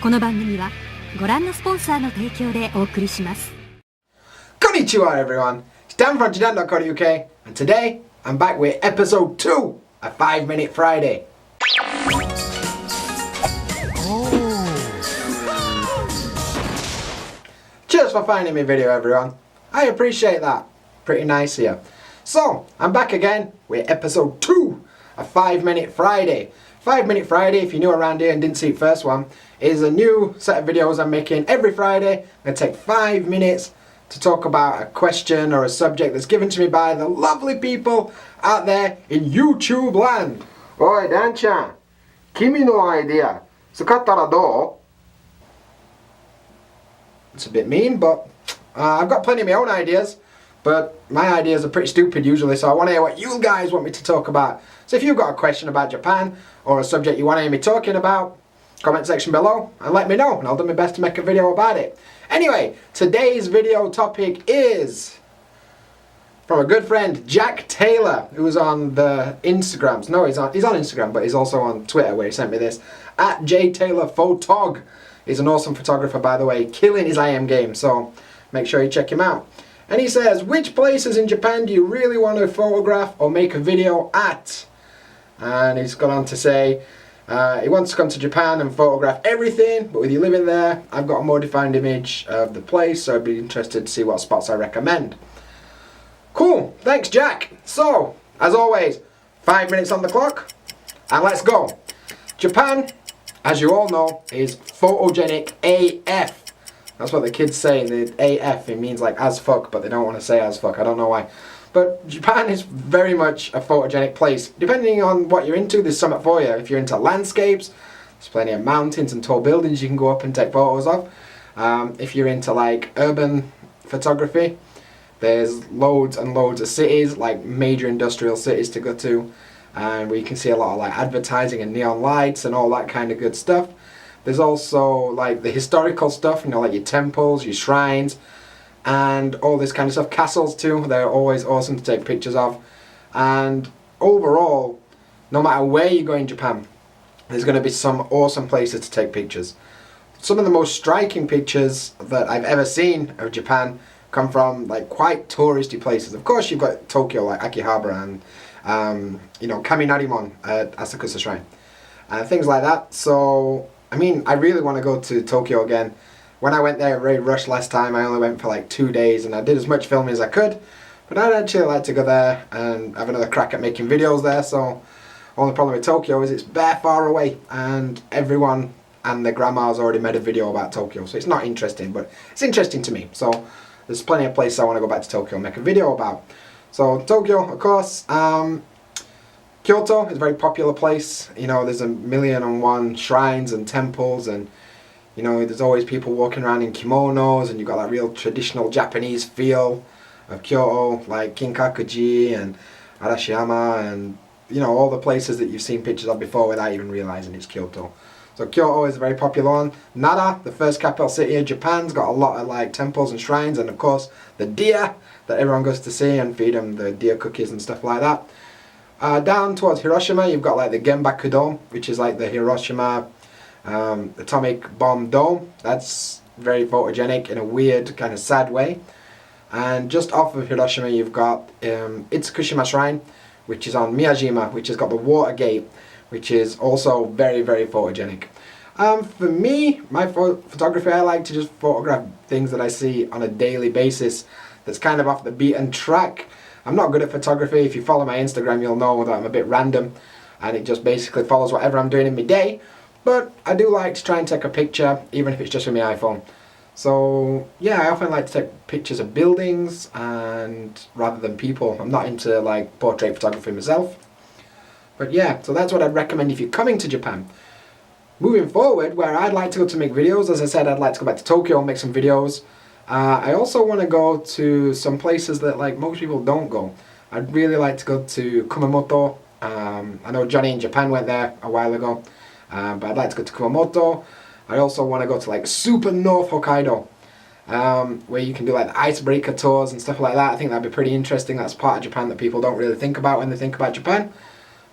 この番組はご覧のスポンサーの提供でお送りします。Konnichiwa everyone, it's Dan from JaDan.co.uk and today I'm back with episode 2, a 5-minute Friday. Cheers for finding me video everyone, I appreciate that, pretty nice here. So, I'm back again with episode 2, a 5-minute Friday. 5-minute Friday, if you're new around here and didn't see the first one, is a new set of videos I'm making every Friday. I'm going to take 5 minutes to talk about a question or a subject that's given to me by the lovely people out there in YouTube land. Oi, Dan-chan, kimi no idea, tsukattara dou? It's a bit mean, but I've got plenty of my own ideas. But my ideas are pretty stupid usually, so I want to hear what you guys want me to talk about. So if you've got a question about Japan, or a subject you want to hear me talking about, comment section below and let me know, and I'll do my best to make a video about it. Anyway, today's video topic is from a good friend, Jack Taylor, who's on the Instagrams. No, he's on Instagram, but he's also on Twitter where he sent me this, at JTaylorPhotog. He's an awesome photographer, by the way, killing his IM game, so make sure you check him out. And he says, which places in Japan do you really want to photograph or make a video at? And he's gone on to say, he wants to come to Japan and photograph everything, but with you living there, I've got a more defined image of the place, so I'd be interested to see what spots I recommend. Cool, thanks Jack. So, as always, 5 minutes on the clock, and let's go. Japan, as you all know, is photogenic AF. That's what the kids say in the AF, it means like as fuck, but they don't want to say as fuck, I don't know why. But Japan is very much a photogenic place. Depending on what you're into, there's something for you. If you're into landscapes, there's plenty of mountains and tall buildings you can go up and take photos of. If you're into like urban photography, there's loads and loads of cities, like major industrial cities to go to, and where you can see a lot of like advertising and neon lights and all that kind of good stuff. There's also like the historical stuff, you know, like your temples, your shrines, and all this kind of stuff. Castles too, they're always awesome to take pictures of. And overall, no matter where you go in Japan, there's going to be some awesome places to take pictures. Some of the most striking pictures that I've ever seen of Japan come from like quite touristy places. Of course you've got Tokyo, like Akihabara, and you know, Kaminarimon at Asakusa Shrine, and things like that. So I mean, I really want to go to Tokyo again. When I went there very rushed last time, I only went for like 2 days and I did as much filming as I could. But I'd actually like to go there and have another crack at making videos there. So, only problem with Tokyo is it's bare far away and everyone and their grandma's already made a video about Tokyo. So it's not interesting, but it's interesting to me. So there's plenty of places I want to go back to Tokyo and make a video about. So Tokyo, of course. Kyoto is a very popular place. You know, there's 1,000,001 shrines and temples, and you know, there's always people walking around in kimonos, and you've got that real traditional Japanese feel of Kyoto, like Kinkakuji and Arashiyama, and you know, all the places that you've seen pictures of before without even realizing it's Kyoto. So Kyoto is a very popular one. Nara, the first capital city of Japan's got a lot of like temples and shrines, and of course the deer that everyone goes to see and feed them the deer cookies and stuff like that. Down towards Hiroshima, you've got like the Genbaku Dome, which is like the Hiroshima atomic bomb dome. That's very photogenic in a weird kind of sad way. And just off of Hiroshima, you've got Itsukushima Shrine, which is on Miyajima, which has got the water gate, which is also very, very photogenic. For me, my photography, I like to just photograph things that I see on a daily basis that's kind of off the beaten track. I'm not good at photography. If you follow my Instagram, you'll know that I'm a bit random and it just basically follows whatever I'm doing in my day. But I do like to try and take a picture, even if it's just with my iPhone. So yeah, I often like to take pictures of buildings and rather than people. I'm not into like portrait photography myself. But yeah, so that's what I'd recommend if you're coming to Japan. Moving forward, where I'd like to go to make videos, as I said, I'd like to go back to Tokyo and make some videos. I also want to go to some places that like most people don't go. I'd really like to go to Kumamoto. I know Johnny in Japan went there a while ago, but I'd like to go to Kumamoto. I also want to go to like super North Hokkaido, where you can do like the icebreaker tours and stuff like that. I think that'd be pretty interesting. That's part of Japan that people don't really think about when they think about Japan.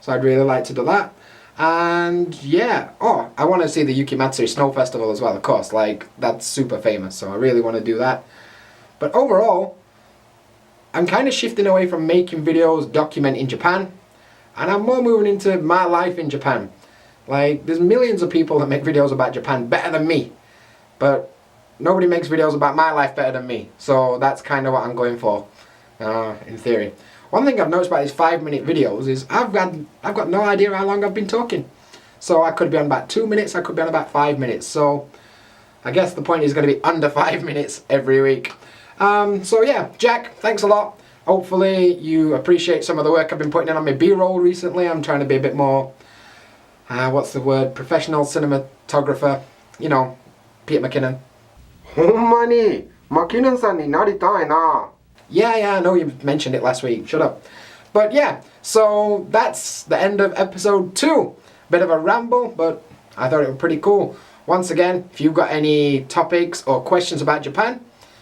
So I'd really like to do that. And yeah, oh, I want to see the Yukimatsuri Snow Festival as well, of course. Like, that's super famous, so I really want to do that. But overall, I'm kind of shifting away from making videos documenting Japan, and I'm more moving into my life in Japan. Like, there's millions of people that make videos about Japan better than me, but nobody makes videos about my life better than me. So that's kind of what I'm going for, in theory. One thing I've noticed about these 5-minute videos is I've got no idea how long I've been talking. So I could be on about 2 minutes, I could be on about 5 minutes. So I guess the point is going to be under 5 minutes every week. So yeah, Jack, thanks a lot. Hopefully you appreciate some of the work I've been putting in on my B-roll recently. I'm trying to be a bit more, what's the word, professional cinematographer. You know, Peter McKinnon. ほんまにマキノンさんになりたいな。 Yeah, I know you mentioned it last week. Shut up. But yeah, so that's the end of episode 2. Bit of a ramble, but I thought it was pretty cool. Once again, if you've got any topics or questions about Japan,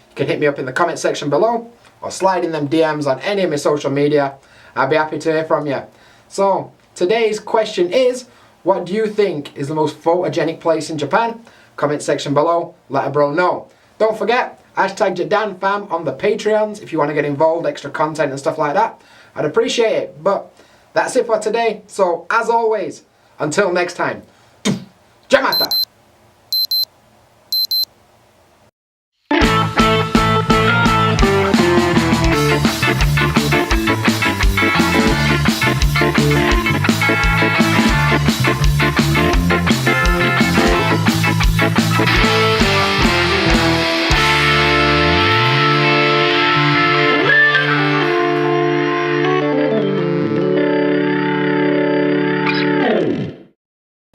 you can hit me up in the comment section below or slide in them DMs on any of my social media. I'll be happy to hear from you. So, today's question is, what do you think is the most photogenic place in Japan? Comment section below, let a bro know. Don't forget, hashtag JaDan fam on the Patreons if you want to get involved, extra content and stuff like that. I'd appreciate it. But that's it for today. So, as always, until next time,